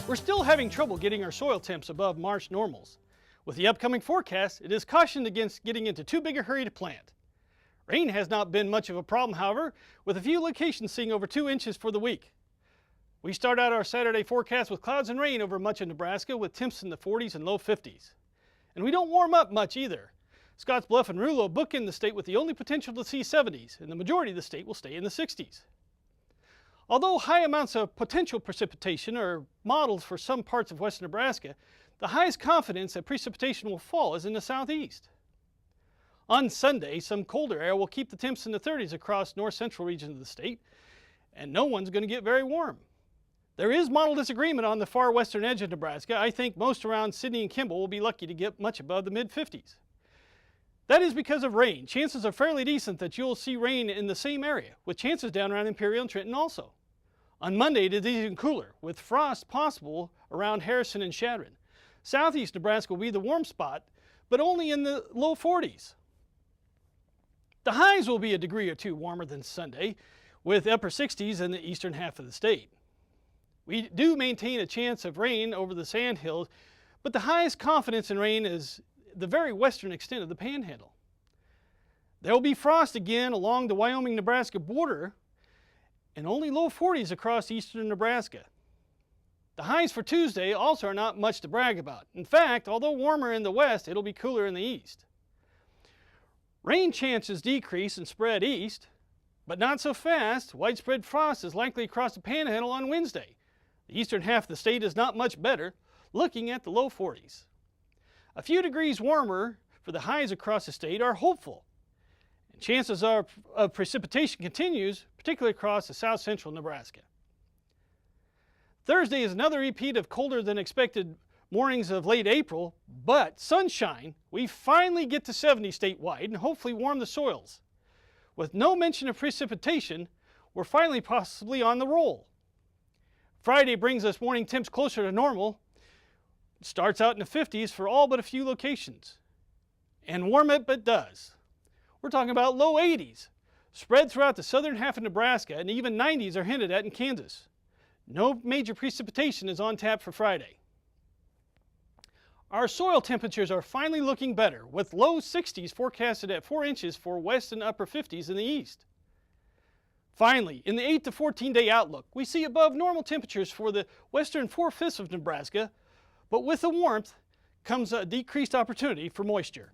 We're still having trouble getting our soil temps above March normals. With the upcoming forecast, it is cautioned against getting into too big a hurry to plant. Rain has not been much of a problem, however, with a few locations seeing over 2 inches for the week. We start out our Saturday forecast with clouds and rain over much of Nebraska with temps in the 40s and low 50s. And we don't warm up much either. Scotts Bluff and Rulo bookend the state with the only potential to see 70s, and the majority of the state will stay in the 60s. Although high amounts of potential precipitation are modeled for some parts of western Nebraska, the highest confidence that precipitation will fall is in the southeast. On Sunday, some colder air will keep the temps in the 30s across north-central regions of the state, and no one's going to get very warm. There is model disagreement on the far western edge of Nebraska. I think most around Sidney and Kimball will be lucky to get much above the mid-50s. That is because of rain. Chances are fairly decent that you'll see rain in the same area, with chances down around Imperial and Trenton also. On Monday, it is even cooler, with frost possible around Harrison and Shadron. Southeast Nebraska will be the warm spot, but only in the low 40s. The highs will be a degree or two warmer than Sunday, with upper 60s in the eastern half of the state. We do maintain a chance of rain over the sandhills, but the highest confidence in rain is the very western extent of the panhandle. There will be frost again along the Wyoming-Nebraska border, and only low 40s across eastern Nebraska. The highs for Tuesday also are not much to brag about. In fact, although warmer in the west, it'll be cooler in the east. Rain chances decrease and spread east, but not so fast. Widespread frost is likely across the panhandle on Wednesday. The eastern half of the state is not much better, looking at the low 40s. A few degrees warmer for the highs across the state are hopeful, and chances of precipitation continues, particularly across the south-central Nebraska. Thursday is another repeat of colder than expected mornings of late April, but sunshine. We finally get to 70 statewide and hopefully warm the soils. With no mention of precipitation, we're finally possibly on the roll. Friday brings us morning temps closer to normal. It starts out in the 50s for all but a few locations. And warm it does. We're talking about low 80s, spread throughout the southern half of Nebraska, and even 90s are hinted at in Kansas. No major precipitation is on tap for Friday. Our soil temperatures are finally looking better, with low 60s forecasted at 4 inches for west and upper 50s in the east. Finally, in the 8 to 14 day outlook, we see above normal temperatures for the western 4/5 of Nebraska, but with the warmth comes a decreased opportunity for moisture.